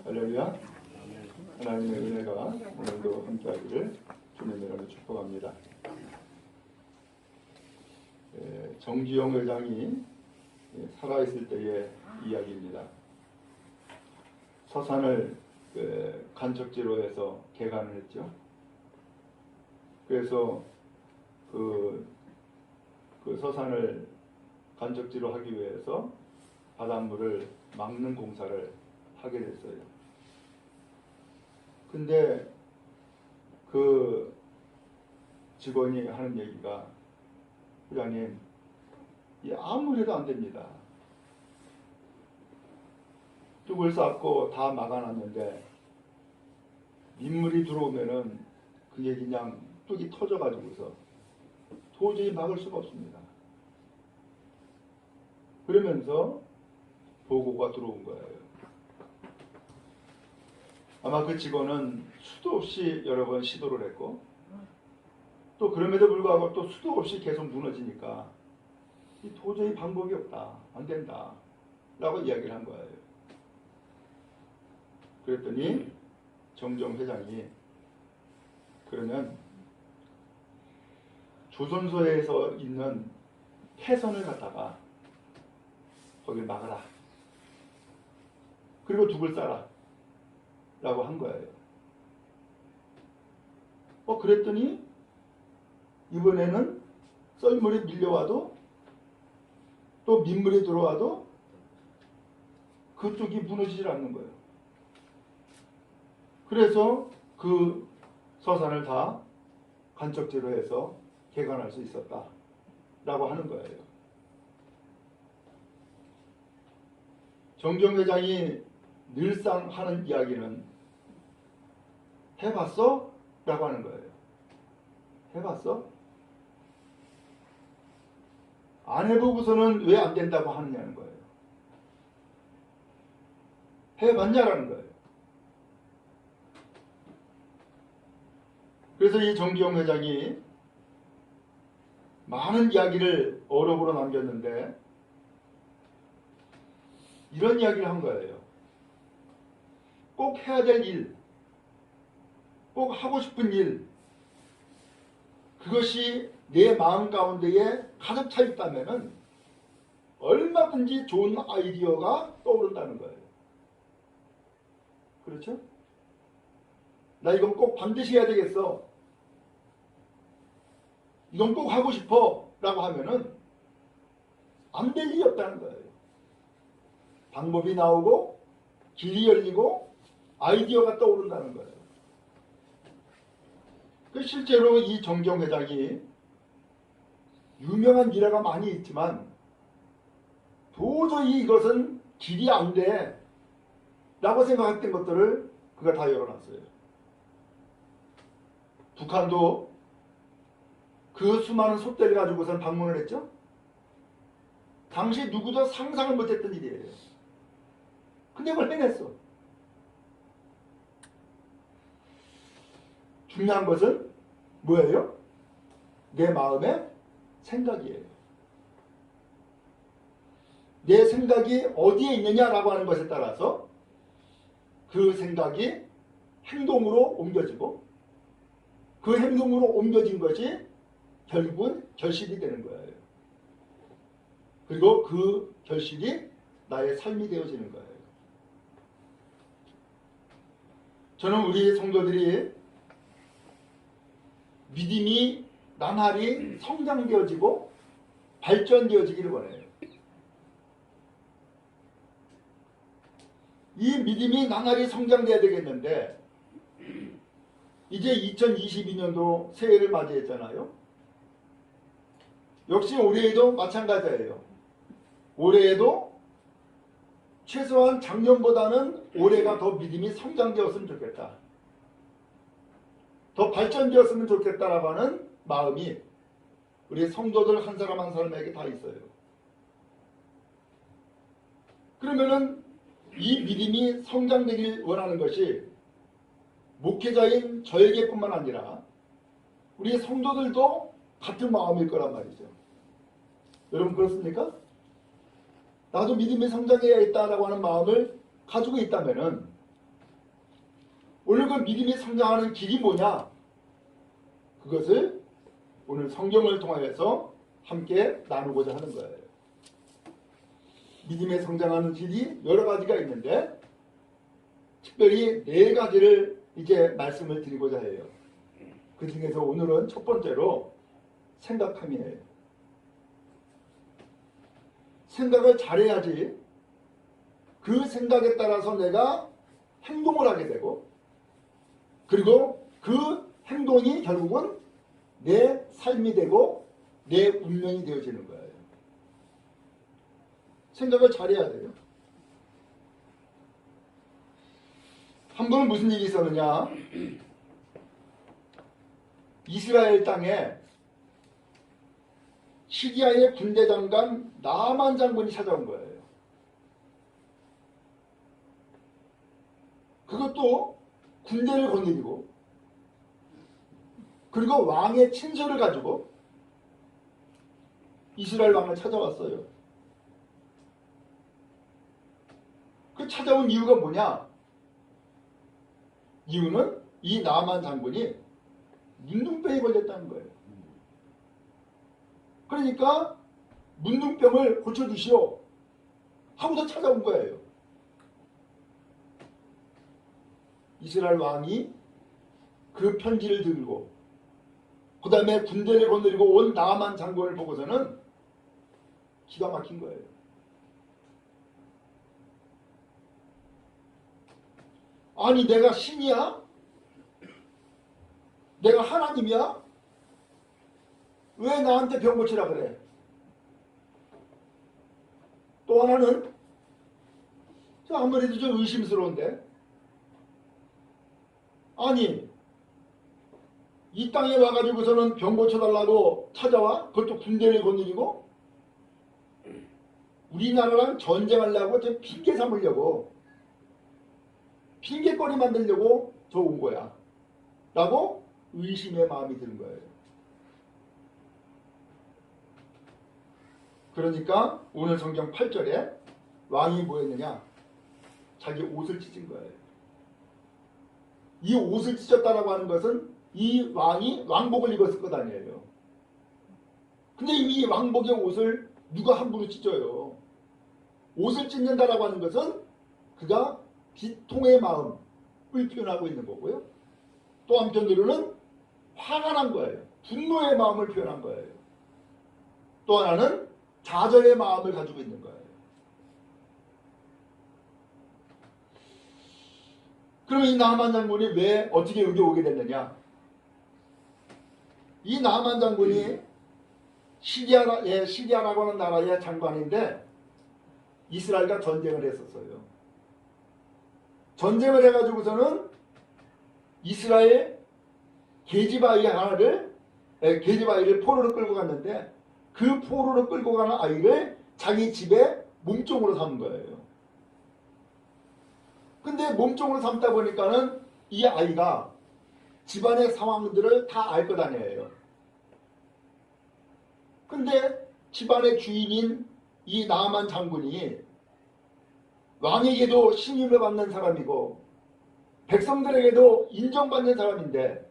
할렐루야. 하나님의 은혜가 오늘도 함께하기를 주님의 이름으로 축복합니다. 정주영 회장이 살아있을 때의 이야기입니다. 서산을 간척지로 해서 개간을 했죠. 그래서 그 서산을 간척지로 하기 위해서 바닷물을 막는 공사를 하게 됐어요. 근데 그 직원이 하는 얘기가, 회장님, 아무리 해도 안 됩니다. 뚝을 쌓고 다 막아놨는데 민물이 들어오면은 그게 그냥 뚝이 터져가지고서 도저히 막을 수가 없습니다. 그러면서 보고가 들어온 거예요. 아마 그 직원은 수도 없이 여러 번 시도를 했고, 또 그럼에도 불구하고 또 수도 없이 계속 무너지니까 도저히 방법이 없다, 안 된다 라고 이야기를 한 거예요. 그랬더니 정정 회장이, 그러면 조선소에서 있는 폐선을 갖다가 거길 막아라, 그리고 둑을 쌓아라 라고 한 거예요. 그랬더니 이번에는 썰물이 밀려와도 또 민물이 들어와도 그 뚝이 무너지질 않는 거예요. 그래서 그 서산을 다 간척지로 해서 개간할 수 있었다 라고 하는 거예요. 정정 회장이 늘상 하는 이야기는 해봤어? 라고 하는 거예요. 해봤어? 안 해보고서는 왜 안 된다고 하느냐는 거예요. 해봤냐라는 거예요. 그래서 이 정기영 회장이 많은 이야기를 어록으로 남겼는데 이런 이야기를 한 거예요. 꼭 해야 될 일, 꼭 하고 싶은 일, 그것이 내 마음 가운데에 가득 차 있다면 얼마든지 좋은 아이디어가 떠오른다는 거예요. 그렇죠? 나 이건 꼭 반드시 해야 되겠어, 이건 꼭 하고 싶어 라고 하면은 안 될 일이 없다는 거예요. 방법이 나오고 길이 열리고 아이디어가 떠오른다는 거예요. 실제로 이 정정 회장이 유명한 일화가 많이 있지만 도저히 이것은 길이 안 돼 라고 생각했던 것들을 그가 다 열어놨어요. 북한도 그 수많은 솥대를 가지고선 방문을 했죠. 당시 누구도 상상을 못했던 일이에요. 근데 그걸 해냈어. 중요한 것은 뭐예요? 내 마음의 생각이에요. 내 생각이 어디에 있느냐라고 하는 것에 따라서 그 생각이 행동으로 옮겨지고, 그 행동으로 옮겨진 것이 결국은 결실이 되는 거예요. 그리고 그 결실이 나의 삶이 되어지는 거예요. 저는 우리 성도들이 믿음이 나날이 성장되어지고 발전되어지기를 원해요. 이 믿음이 나날이 성장돼야 되겠는데, 이제 2022년도 새해를 맞이했잖아요. 역시 올해에도 마찬가지예요. 올해에도 최소한 작년보다는 올해가 더 믿음이 성장되었으면 좋겠다, 더 발전되었으면 좋겠다라고 하는 마음이 우리 성도들 한 사람 한 사람에게 다 있어요. 그러면은 이 믿음이 성장되길 원하는 것이 목회자인 저에게뿐만 아니라 우리 성도들도 같은 마음일 거란 말이죠. 여러분 그렇습니까? 나도 믿음이 성장해야겠다라고 하는 마음을 가지고 있다면은 오늘 그 믿음이 성장하는 길이 뭐냐? 그것을 오늘 성경을 통하여서 함께 나누고자 하는 거예요. 믿음에 성장하는 길이 여러 가지가 있는데 특별히 4가지를 이제 말씀을 드리고자 해요. 그 중에서 오늘은 첫 번째로 생각함이에요. 생각을 잘해야지 그 생각에 따라서 내가 행동을 하게 되고 그리고 그 행동이 결국은 내 삶이 되고 내 운명이 되어지는 거예요. 생각을 잘해야 돼요. 한 번은 무슨 일이 있었느냐? 이스라엘 땅에 시리아의 군대 장관 나만 장군이 찾아온 거예요. 그것도 군대를 거느리고 그리고 왕의 친서를 가지고 이스라엘 왕을 찾아왔어요. 그 찾아온 이유가 뭐냐? 이유는 이 나만 장군이 문둥병에 걸렸다는 거예요. 그러니까 문둥병을 고쳐주시오 하고서 찾아온 거예요. 이스라엘 왕이 그 편지를 들고 그 다음에 군대를 거느리고 온 나만 장군을 보고서는 기가 막힌 거예요. 아니 내가 신이야? 내가 하나님이야? 왜 나한테 병 고치라 그래? 또 하나는 아무래도 좀 의심스러운데 아니 이 땅에 와가지고서는 병 고쳐달라고 찾아와? 그것도 군대를 거느리고 우리나라랑 전쟁하려고 저 핑계 삼으려고 핑계거리 만들려고 저 온 거야 라고 의심의 마음이 드는 거예요. 그러니까 오늘 성경 8절에 왕이 뭐 했느냐? 자기 옷을 찢은 거예요. 이 옷을 찢었다라고 하는 것은 이 왕이 왕복을 입었을 것 아니에요. 근데 이 왕복의 옷을 누가 함부로 찢어요? 옷을 찢는다라고 하는 것은 그가 비통의 마음을 표현하고 있는 거고요. 또 한편으로는 화가 난 거예요. 분노의 마음을 표현한 거예요. 또 하나는 좌절의 마음을 가지고 있는 거예요. 그럼 이 나만 장군이 왜 어떻게 여기 오게 됐느냐? 이 나만 장군이 시리아라고 하는 나라의 장관인데 이스라엘과 전쟁을 했었어요. 전쟁을 해가지고서는 이스라엘 계집아이를 포로로 끌고 갔는데 그 포로로 끌고 가는 아이를 자기 집에 몸종으로 삼은 거예요. 근데 몸종으로 삼다 보니까는 이 아이가 집안의 상황들을 다 알 것 아니에요. 근데 집안의 주인인 이 나만 장군이 왕에게도 신임을 받는 사람이고 백성들에게도 인정받는 사람인데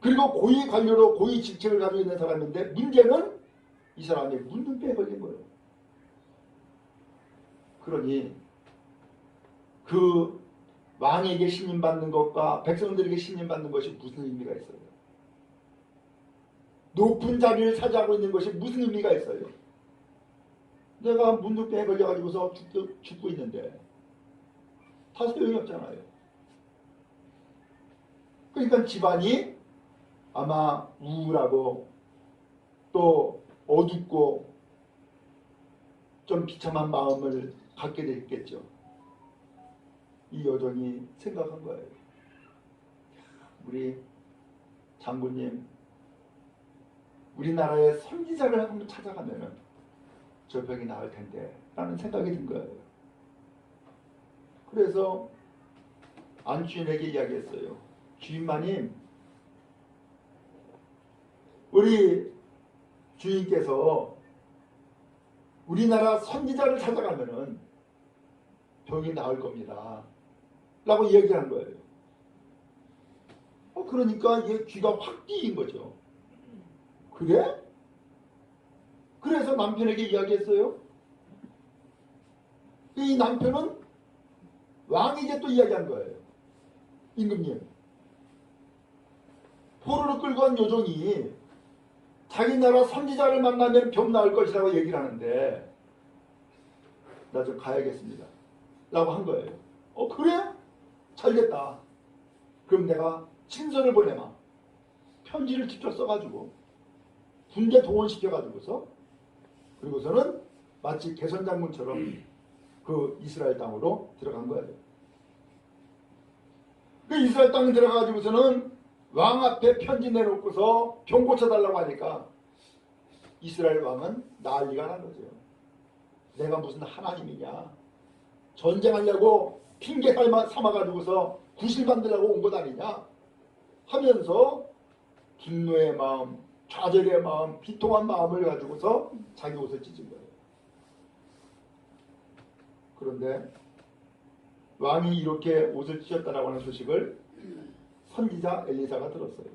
그리고 고위 관료로 고위 직책을 가지고 있는 사람인데 문제는 이 사람이 문둥병에 걸린 거예요. 그러니 그 왕에게 신임받는 것과 백성들에게 신임받는 것이 무슨 의미가 있어요? 높은 자리를 차지하고 있는 것이 무슨 의미가 있어요? 내가 문둥병에 걸려가지고서 죽고 있는데 다 소용이 없잖아요. 그러니까 집안이 아마 우울하고 또 어둡고 좀 비참한 마음을 갖게 됐겠죠. 이 여종이 생각한 거예요. 우리 장군님 우리나라의 선지자를 한번 찾아가면은 저 병이 나을 텐데 라는 생각이 든 거예요. 그래서 안주인에게 이야기했어요. 주인마님 우리 주인께서 우리나라 선지자를 찾아가면은 병이 나을 겁니다. 라고 이야기한 거예요. 그러니까 이게 귀가 확 띄인 거죠. 그래? 그래서 남편에게 이야기했어요. 이 남편은 왕에게 또 이야기한 거예요. 임금님, 포로를 끌고 간 요종이 자기 나라 선지자를 만나면 병 나을 것이라고 얘기를 하는데 나 좀 가야겠습니다. 라고 한 거예요. 그래? 잘됐다. 그럼 내가 친서를 보내마. 편지를 직접 써가지고 군대 동원시켜가지고서 그리고서는 마치 개선장군처럼 그 이스라엘 땅으로 들어간 거예요. 그 이스라엘 땅에 들어가가지고서는 왕 앞에 편지 내놓고서 병 고쳐달라고 하니까 이스라엘 왕은 난리가 난 거죠. 내가 무슨 하나님이냐. 전쟁하려고 핑계 삼아가지고서 구실 만들려고 온 것 아니냐 하면서 분노의 마음, 좌절의 마음, 비통한 마음을 가지고서 자기 옷을 찢은 거예요. 그런데 왕이 이렇게 옷을 찢었다라고 하는 소식을 선지자 엘리사가 들었어요.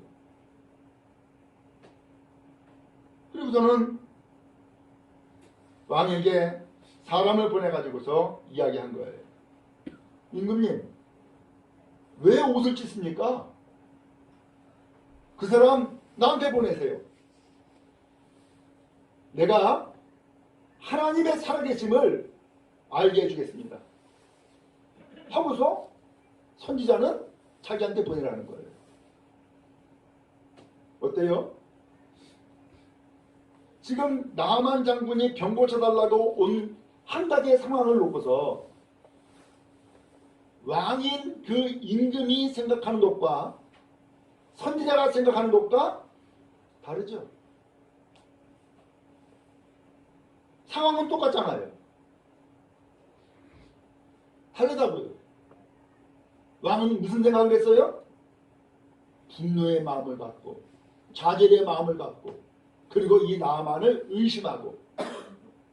그리고서는 왕에게 사람을 보내가지고서 이야기한 거예요. 임금님, 왜 옷을 찢습니까? 그 사람 나한테 보내세요. 내가 하나님의 살아계심을 알게 해주겠습니다. 하고서 선지자는 자기한테 보내라는 거예요. 어때요? 지금 나만 장군이 병 고쳐달라고 온 한 가지의 상황을 놓고서 왕인 그 임금이 생각하는 것과 선지자가 생각하는 것과 다르죠. 상황은 똑같잖아요. 다르다고요. 왕은 무슨 생각을 했어요? 분노의 마음을 갖고 좌절의 마음을 갖고 그리고 이 나만을 의심하고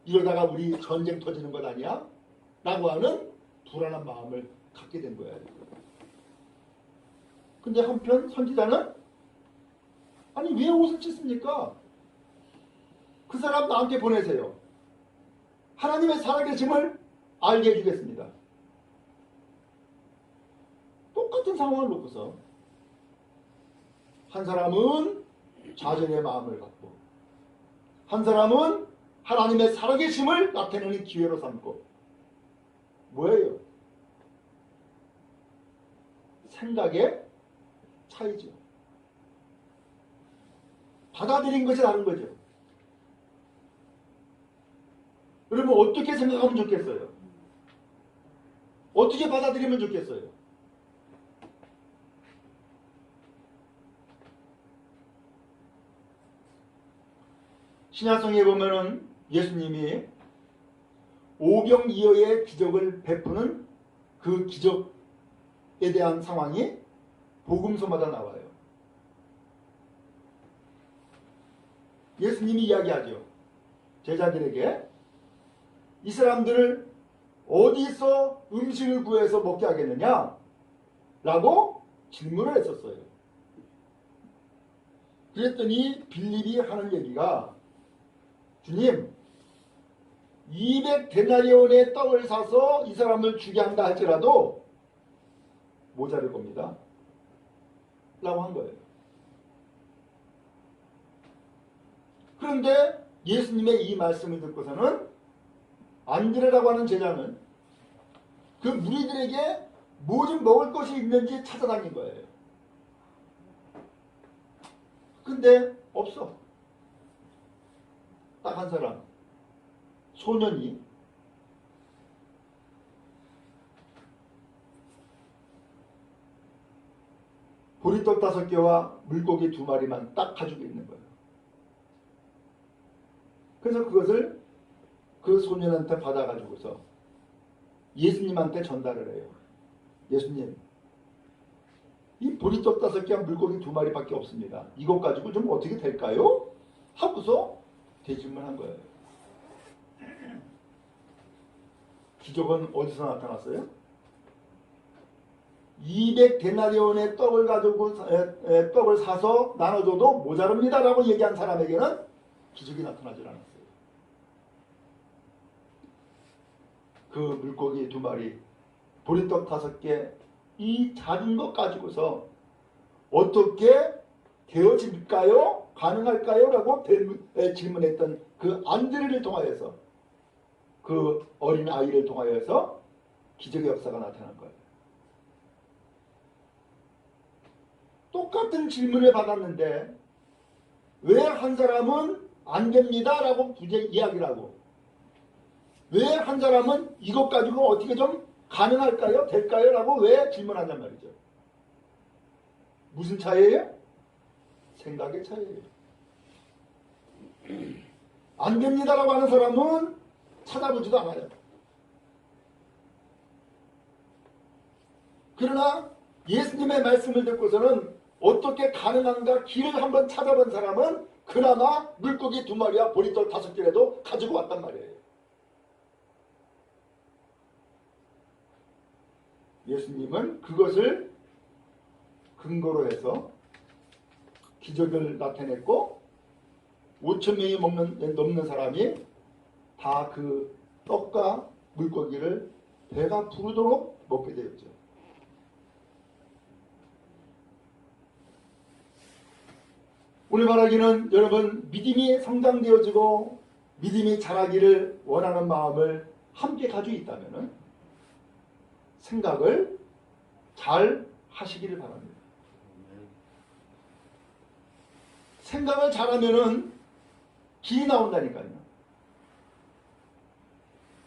이러다가 우리 전쟁 터지는 것 아니야? 라고 하는 불안한 마음을 갖게 된 거예요. 근데 한편 선지자는 아니 왜 옷을 찢습니까? 그 사람 나한테 보내세요. 하나님의 살아계심을 알게 해주겠습니다. 똑같은 상황을 놓고서 한 사람은 좌절의 마음을 갖고 한 사람은 하나님의 살아계심을 나타내는 기회로 삼고 뭐예요? 생각의 차이죠. 받아들인 것이 다른 거죠. 여러분 어떻게 생각하면 좋겠어요? 어떻게 받아들이면 좋겠어요? 신약성에 보면은 예수님이 오병이어의 기적을 베푸는 그 기적에 대한 상황이 복음서마다 나와요. 예수님이 이야기하죠. 제자들에게 이 사람들을 어디서 음식을 구해서 먹게 하겠느냐? 라고 질문을 했었어요. 그랬더니 빌립이 하는 얘기가 주님 200데나리온의 떡을 사서 이 사람을 주게 한다 할지라도 모자랄 겁니다. 라고 한 거예요. 그런데 예수님의 이 말씀을 듣고서는 안드레라고 하는 제자는 그 무리들에게 뭐 좀 먹을 것이 있는지 찾아다닌 거예요. 근데 없어. 딱 한 사람 소년이 보리떡 5개와 물고기 2마리만 딱 가지고 있는 거예요. 그래서 그것을 그 소년한테 받아가지고서 예수님한테 전달을 해요. 예수님, 이 보리떡 5개와 물고기 2마리밖에 없습니다. 이것 가지고 좀 어떻게 될까요? 하고서 대질문한 거예요. 기적은 어디서 나타났어요? 200데나리온의 떡을 가지고 떡을 사서 나눠줘도 모자랍니다라고 얘기한 사람에게는 기적이 나타나질 않았어요. 그 물고기 2마리, 보리떡 5개, 이 작은 것 가지고서 어떻게 되어질까요? 가능할까요? 라고 질문했던 그 안드레를 통하여서, 그 어린 아이를 통하여서 기적의 역사가 나타난 거예요. 똑같은 질문을 받았는데 왜 한 사람은 안 됩니다 라고 이야기를 하고, 왜 한 사람은 이것 가지고 어떻게 좀 가능할까요? 될까요? 라고 왜 질문하냔 말이죠. 무슨 차이예요? 생각의 차이예요. 안 됩니다 라고 하는 사람은 찾아보지도 않아요. 그러나 예수님의 말씀을 듣고서는 어떻게 가능한가 길을 한번 찾아본 사람은 그나마 물고기 2마리와 보리떡 5개라도 가지고 왔단 말이에요. 예수님은 그것을 근거로 해서 기적을 나타냈고 5,000명이 넘는 사람이 다 그 떡과 물고기를 배가 부르도록 먹게 되었죠. 오늘 말하기는 여러분, 믿음이 성장되어지고 믿음이 자라기를 원하는 마음을 함께 가지고 있다면 생각을 잘 하시기를 바랍니다. 생각을 잘하면은 길이 나온다니까요.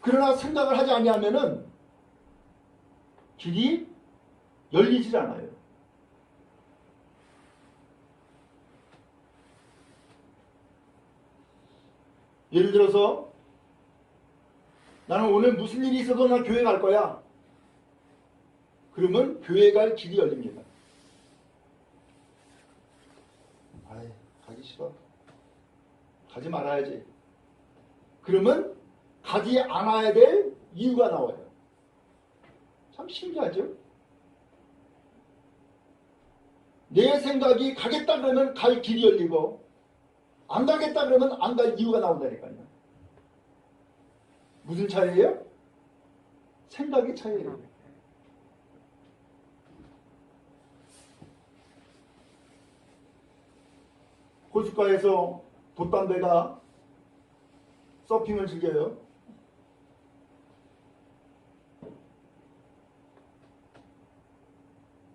그러나 생각을 하지 아니하면은 길이 열리질 않아요. 예를 들어서 나는 오늘 무슨 일이 있어도 나 교회 갈 거야. 그러면 교회 갈 길이 열립니다. 아이, 가기 싫어. 가지 말아야지. 그러면 가지 않아야 될 이유가 나와요. 참 신기하죠? 내 생각이 가겠다 그러면 갈 길이 열리고 안 가겠다 그러면 안 갈 이유가 나온다니까요. 무슨 차이예요? 생각의 차이예요. 호숫가에서 돛담배가 서핑을 즐겨요.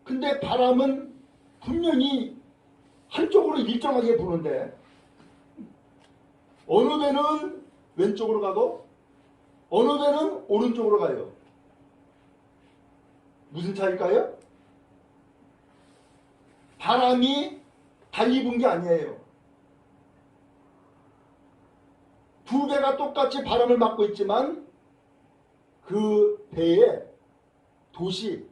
근데 바람은 분명히 한쪽으로 일정하게 부는데 어느 배는 왼쪽으로 가고 어느 배는 오른쪽으로 가요. 무슨 차이일까요? 바람이 달리 분 게 아니에요. 두 배가 똑같이 바람을 맞고 있지만 그 배의 돛이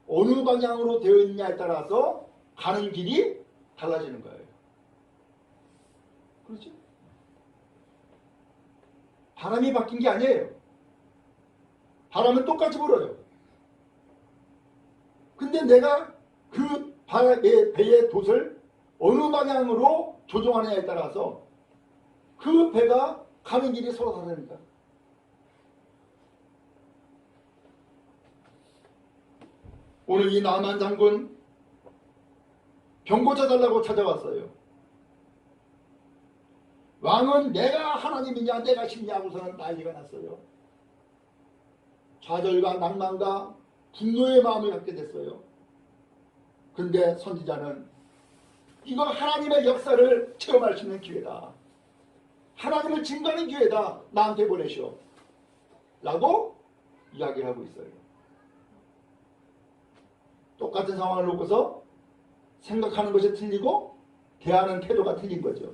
어느 방향으로 되어 있느냐에 따라서 가는 길이 달라지는 거예요. 그렇죠? 바람이 바뀐 게 아니에요. 바람은 똑같이 불어요. 근데 내가 그 배의 돛을 어느 방향으로 조종하느냐에 따라서 그 배가 가는 길이 서로 다르니까. 오늘 이 나만 장군 병 고쳐달라고 찾아왔어요. 왕은 내가 하나님이냐 내가 신냐 하고서는 난리가 났어요. 좌절과 낭만과 분노의 마음을 갖게 됐어요. 근데 선지자는 이거 하나님의 역사를 체험할 수 있는 기회다. 하나님을 증거하는 기회다. 나한테 보내시오. 라고 이야기를 하고 있어요. 똑같은 상황을 놓고서 생각하는 것이 틀리고 대하는 태도가 틀린 거죠.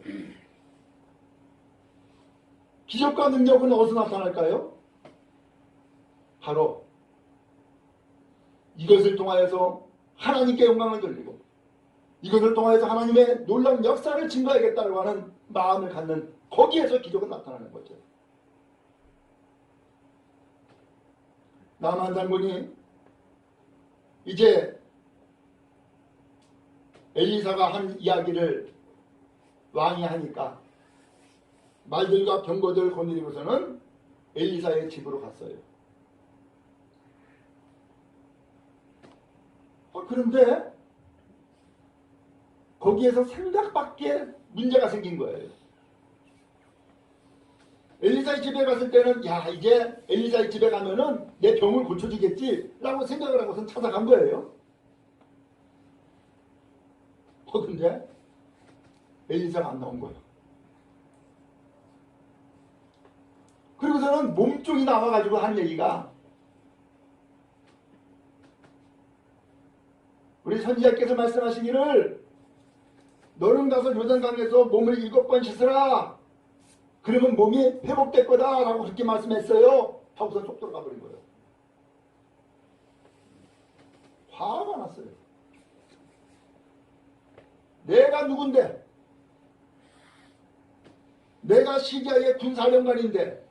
기적과 능력은 어디서 나타날까요? 바로 이것을 통하여서 하나님께 영광을 돌리고 이것을 통해서 하나님의 놀라운 역사를 증거하겠다고 하는 마음을 갖는 거기에서 기적은 나타나는 거죠. 나만 장군이 이제 엘리사가 한 이야기를 왕이 하니까 말들과 병거들을 거느리고서는 엘리사의 집으로 갔어요. 그런데 거기에서 생각밖에 문제가 생긴 거예요. 엘리사의 집에 갔을 때는 야 이제 엘리사의 집에 가면은 내 병을 고쳐주겠지 라고 생각을 하고선 찾아간 거예요. 근데 엘리사가 안 나온 거예요. 그리고서는 몸종이 나와가지고 한 얘기가 우리 선지자께서 말씀하시기를 너는 가서 요단강에서 몸을 7번 씻으라. 그러면 몸이 회복될 거다 라고 그렇게 말씀했어요. 하고서 쏙 들어가 버린 거예요. 화가 났어요. 내가 누군데? 내가 시리아의 군사령관인데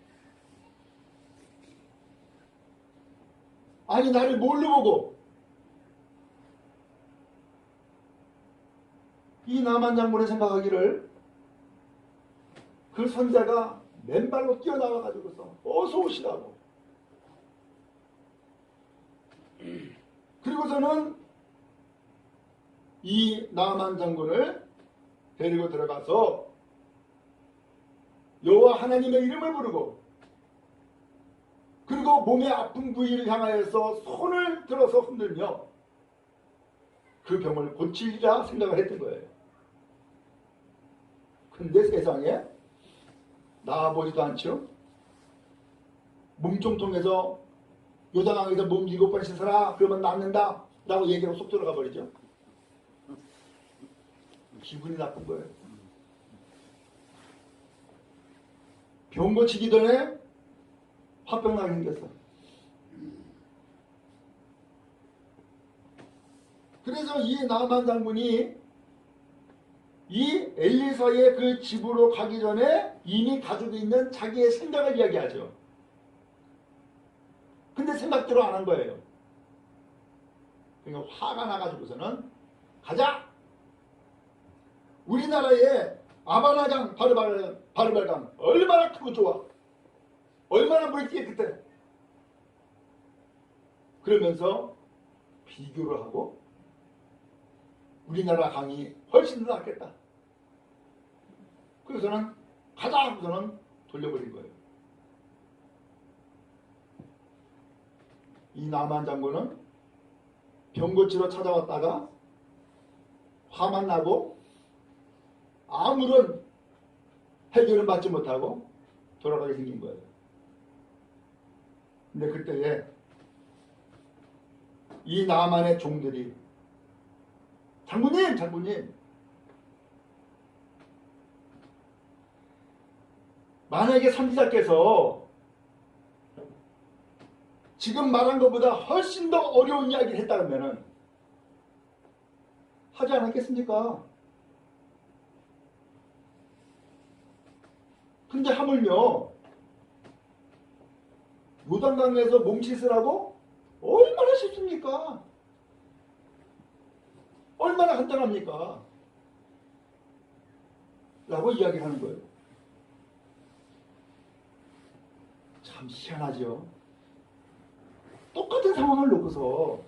아니 나를 뭘로 보고 이 나만 장군이 생각하기를 그 선자가 맨발로 뛰어나와가지고서 어서 오시라고 그리고서는 이 나만 장군을 데리고 들어가서 여호와 하나님의 이름을 부르고 그리고 몸의 아픈 부위를 향하여서 손을 들어서 흔들며 그 병을 고치리라 생각을 했던 거예요. 근데 세상에 나아보지도 않죠. 몸좀 통해서 요단강에서 몸 7번 씻어라 그러면 낫는다 라고 얘기하고 쏙 들어가 버리죠. 기분이 나쁜 거예요. 병 고치기 전에 화병 나게 생겼어. 그래서 이 나만 장군이 이 엘리사의 그 집으로 가기 전에 이미 가지고 있는 자기의 생각을 이야기하죠. 근데 생각대로 안 한 거예요. 그러니까 화가 나가지고서는 가자! 우리나라의 아바나강, 바르발강 얼마나 크고 좋아. 얼마나 물이 깨끗해. 그러면서 비교를 하고 우리나라 강이 훨씬 더 낫겠다. 그래서는 가자 하고서는 돌려버린 거예요. 이 나만 장군은 병 고치러 찾아왔다가 화만 나고 아무런 해결은 받지 못하고 돌아가게 생긴 거예요. 근데 그때에 이 나만의 종들이 장군님 만약에 선지자께서 지금 말한 것보다 훨씬 더 어려운 이야기를 했다면 하지 않았겠습니까? 근데 하물며 요단강에서 몸 씻으라고 얼마나 쉽습니까? 얼마나 간단합니까? 라고 이야기하는 거예요. 참 희한하죠. 똑같은 상황을 놓고서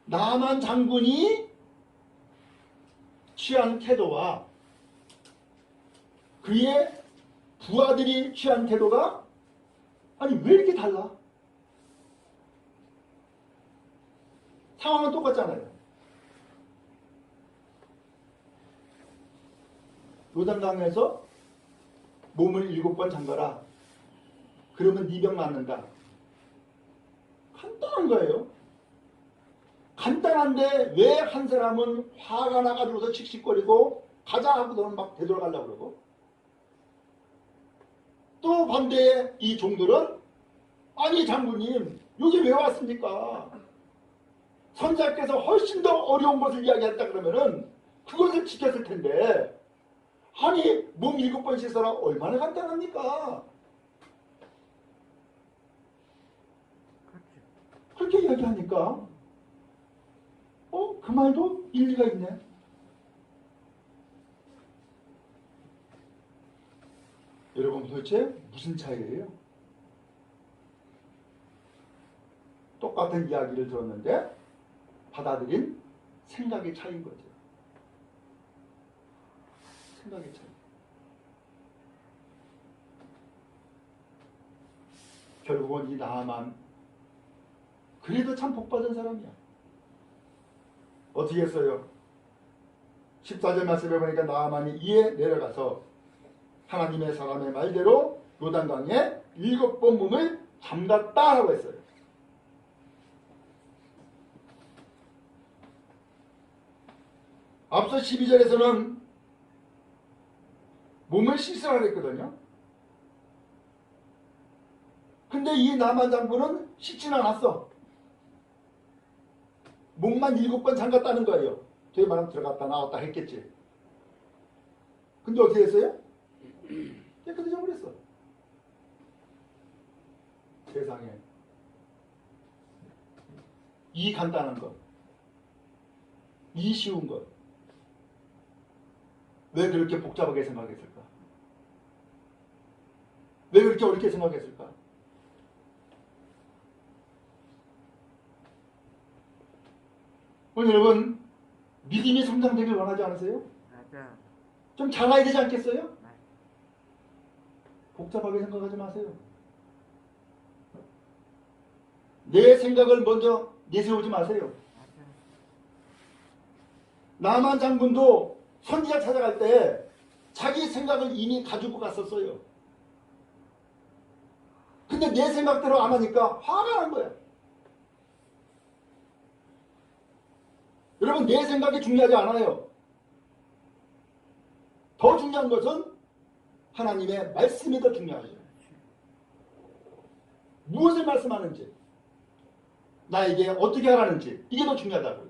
나만 장군이 취한 태도와 그의 부하들이 취한 태도가 아니 왜 이렇게 달라? 상황은 똑같잖아요. 요단강에서 몸을 7번 잠가라. 그러면 네 병 낫는다. 간단한 거예요. 간단한데 왜 한 사람은 화가 나가지고서 칙칙거리고 가자 하고서는 막 되돌아가려고 그러고 또 반대에 이 종들은 아니 장군님 여기 왜 왔습니까? 선지자께서 훨씬 더 어려운 것을 이야기했다 그러면은 그것을 지켰을 텐데, 아니 몸 7번 씻어라 얼마나 간단합니까? 그렇게 이야기하니까 그 말도 일리가 있네. 여러분 도대체 무슨 차이예요? 똑같은 이야기를 들었는데 받아들인 생각의 차이인 거죠. 생각의 차이. 결국은 이 나아만 그래도 참 복받은 사람이야. 어떻게 했어요? 14절 말씀에 보니까 나아만이 이에 내려가서 하나님의 사람의 말대로 요단강에 7번 몸을 담갔다라고 했어요. 앞서 12절에서는 몸을 씻으라 그랬거든요. 근데 이 나만 장군은 씻진 않았어. 몸만 7번 잠갔다는 거예요. 저희 말하면 들어갔다 나왔다 했겠지. 근데 어떻게 했어요? 깨끗해져 버렸어. 세상에. 이 간단한 것. 이 쉬운 것. 왜 그렇게 복잡하게 생각했을까? 왜 그렇게 어렵게 생각했을까? 오늘 여러분 믿음이 성장되길 원하지 않으세요? 맞아. 좀 작아야 되지 않겠어요? 맞아. 복잡하게 생각하지 마세요. 내 생각을 먼저 내세우지 마세요. 맞아. 나만 장군도 선지자 찾아갈 때 자기 생각을 이미 가지고 갔었어요. 근데 내 생각대로 안 하니까 화가 난 거야. 여러분 내 생각이 중요하지 않아요. 더 중요한 것은 하나님의 말씀이 더 중요하죠. 무엇을 말씀하는지, 나에게 어떻게 하라는지, 이게 더 중요하다고요.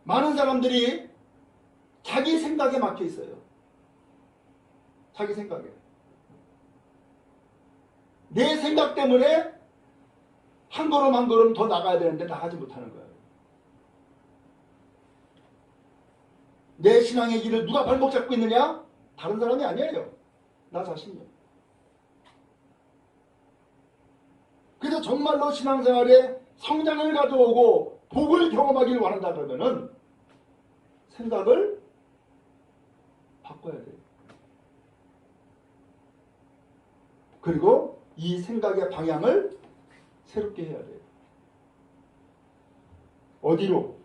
많은 사람들이 자기 생각에 막혀 있어요. 자기 생각에. 내 생각 때문에 한 걸음 한 걸음 더 나가야 되는데 나가지 못하는 거예요. 내 신앙의 길을 누가 발목 잡고 있느냐? 다른 사람이 아니에요. 나 자신이요. 그래서 정말로 신앙생활에 성장을 가져오고 복을 경험하기를 원한다 그러면은 생각을 바꿔야 돼요. 그리고 이 생각의 방향을 새롭게 해야 돼요. 어디로?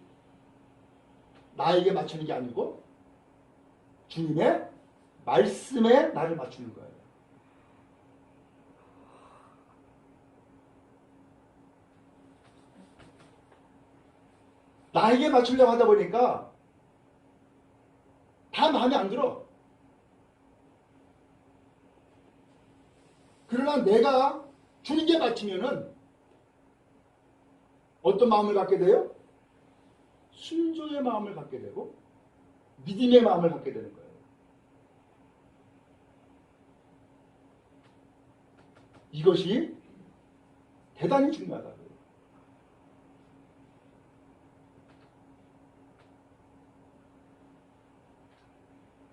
나에게 맞추는 게 아니고 주님의 말씀에 나를 맞추는 거예요. 나에게 맞추려고 하다 보니까 다 마음에 안 들어. 그러나 내가 주님께 맞추면은 어떤 마음을 갖게 돼요? 순종의 마음을 갖게 되고 믿음의 마음을 갖게 되는 거예요. 이것이 대단히 중요하다고요.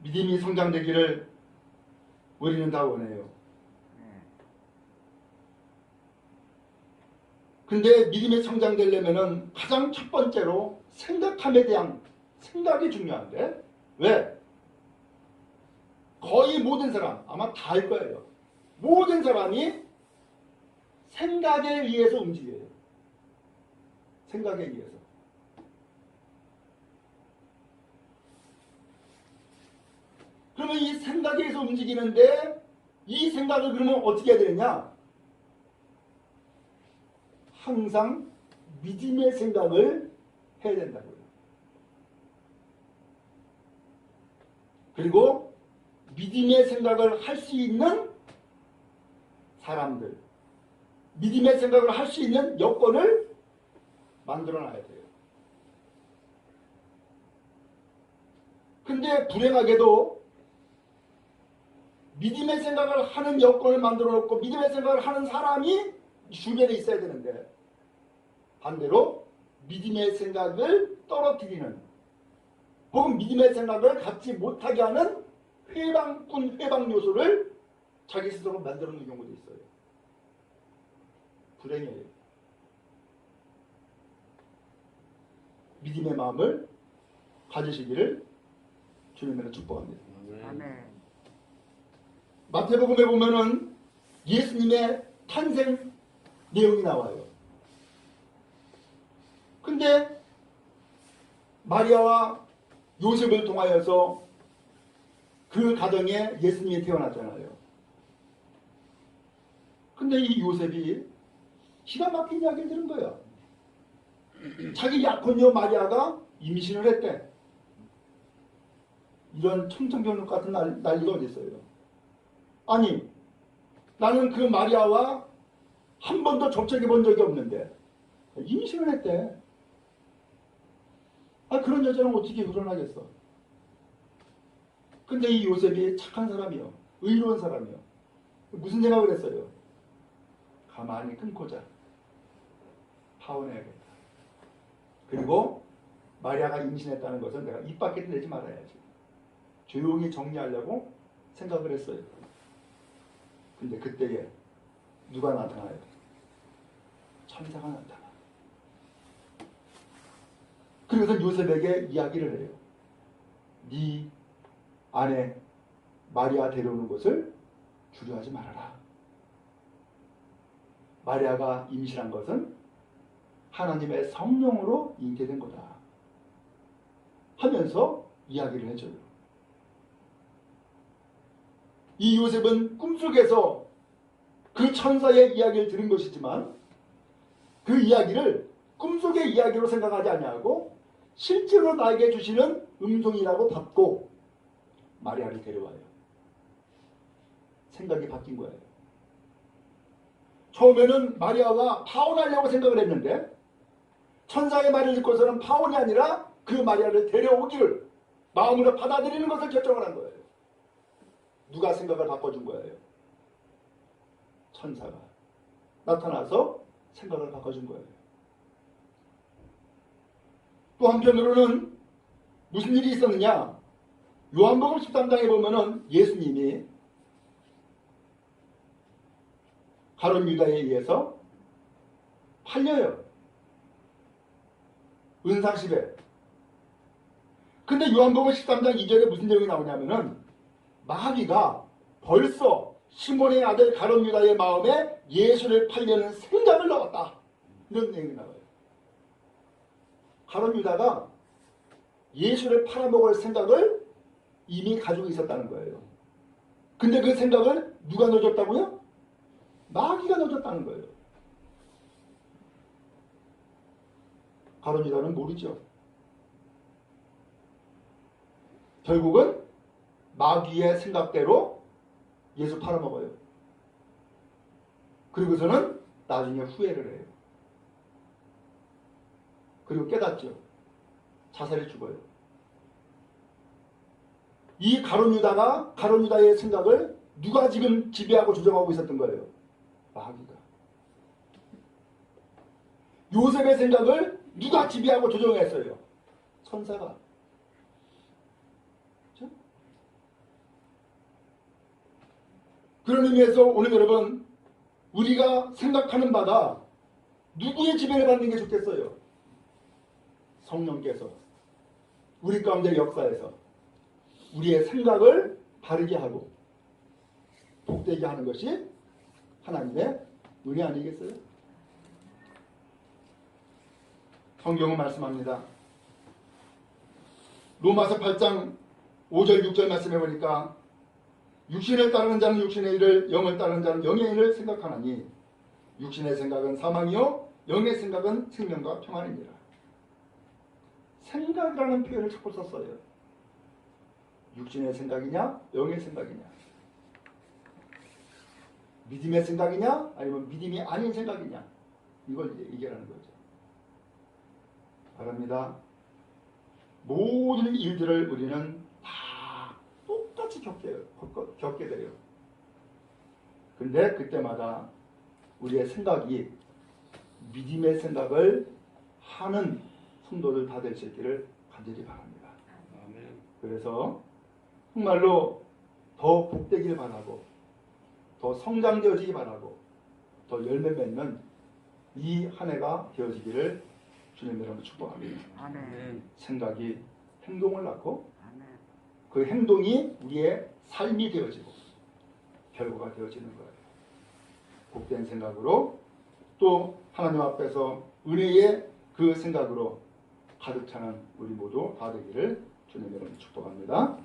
믿음이 성장되기를 우리는 다 원해요. 근데 믿음이 성장되려면 가장 첫 번째로 생각함에 대한 생각이 중요한데, 왜? 거의 모든 사람, 아마 다 알 거예요. 모든 사람이 생각에 의해서 움직여요. 생각에 의해서. 그러면 이 생각에 의해서 움직이는데 이 생각을 그러면 어떻게 해야 되느냐? 항상 믿음의 생각을 해야 된다고요. 그리고 믿음의 생각을 할 수 있는 사람들, 믿음의 생각을 할 수 있는 여건을 만들어놔야 돼요. 근데 불행하게도 믿음의 생각을 하는 여건을 만들어 놓고 믿음의 생각을 하는 사람이 주변에 있어야 되는데 반대로 믿음의 생각을 떨어뜨리는 혹은 믿음의 생각을 갖지 못하게 하는 회방꾼, 회방 요소를 자기 스스로 만들어 놓는 경우도 있어요. 불행해요. 믿음의 마음을 가지시기를 주님으로 축복합니다. 아멘. 마태복음에 보면은 예수님의 탄생 내용이 나와요. 근데 마리아와 요셉을 통하여서 그 가정에 예수님이 태어났잖아요. 근데 이 요셉이 기가 막힌 이야기를 들은 거야. 자기 약혼녀 마리아가 임신을 했대. 이런 청천벽력 같은 난리가 어디 있어요. 아니 나는 그 마리아와 한 번도 접촉해 본 적이 없는데 임신을 했대. 그런 여자는 어떻게 결혼하겠어. 근데 이 요셉이 착한 사람이요, 의로운 사람이요. 무슨 생각을 했어요? 가만히 끊고자 파혼해야겠다. 그리고 마리아가 임신했다는 것은 내가 입 밖에 내지 말아야지. 조용히 정리하려고 생각을 했어요. 근데 그때에 누가 나타나요? 천사가 나타나. 그래서 요셉에게 이야기를 해요. 네 아내 마리아 데려오는 것을 주저하지 말아라. 마리아가 임신한 것은 하나님의 성령으로 잉태된 거다 하면서 이야기를 해줘요. 이 요셉은 꿈속에서 그 천사의 이야기를 들은 것이지만 그 이야기를 꿈속의 이야기로 생각하지 아니하고 실제로 나에게 주시는 음성이라고 받고 마리아를 데려와요. 생각이 바뀐 거예요. 처음에는 마리아가 파혼하려고 생각을 했는데 천사의 말을 듣고서는 파혼이 아니라 그 마리아를 데려오기를 마음으로 받아들이는 것을 결정을 한 거예요. 누가 생각을 바꿔준 거예요? 천사가 나타나서 생각을 바꿔준 거예요. 또 한편으로는 무슨 일이 있었느냐? 요한복음 13장에 보면은 예수님이 가룟 유다에 의해서 팔려요. 은상십에. 근데 요한복음 13장 2절에 무슨 내용이 나오냐면은 마귀가 벌써 시몬의 아들 가룟 유다의 마음에 예수를 팔려는 생각을 넣었다. 이런 내용이 나와요. 가룟 유다가 예수를 팔아먹을 생각을 이미 가지고 있었다는 거예요. 근데 그 생각을 누가 넣어줬다고요? 마귀가 넣어줬다는 거예요. 가룟 유다는 모르죠. 결국은 마귀의 생각대로 예수 팔아먹어요. 그리고서는 나중에 후회를 해요. 그리고 깨닫죠. 자살해 죽어요. 이 가룟 유다의 생각을 누가 지금 지배하고 조정하고 있었던 거예요? 마귀가. 요셉의 생각을 누가 지배하고 조정했어요? 천사가. 그렇죠? 그런 의미에서 오늘 여러분 우리가 생각하는 바가 누구의 지배를 받는 게 좋겠어요? 성령께서 우리 가운데 역사에서 우리의 생각을 바르게 하고 복되게 하는 것이 하나님의 은혜 아니겠어요? 성경은 말씀합니다. 로마서 8장 5절 6절 말씀해 보니까 육신을 따르는 자는 육신의 일을, 영을 따르는 자는 영의 일을 생각하나니 육신의 생각은 사망이요 영의 생각은 생명과 평안이니라. 생각이라는 표현을 자꾸 썼어요. 육신의 생각이냐 영의 생각이냐. 믿음의 생각이냐 아니면 믿음이 아닌 생각이냐 이걸 얘기하는 거죠. 바랍니다. 모든 일들을 우리는 다 똑같이 겪게 돼요. 근데 그때마다 우리의 생각이 믿음의 생각을 하는 성도들 다 될 수 있기를 간절히 바랍니다. 아멘. 그래서 정말로 더 복되길 바라고 더 성장되어지기 바라고 더 열매 맺는 이 한 해가 되어지기를 주님의 이름으로 축복합니다. 아멘. 생각이 행동을 낳고 아멘. 그 행동이 우리의 삶이 되어지고 결과가 되어지는 거예요. 복된 생각으로 또 하나님 앞에서 은혜의 그 생각으로 가득 차는 우리 모두 다 되기를 주님의 이름으로 축복합니다.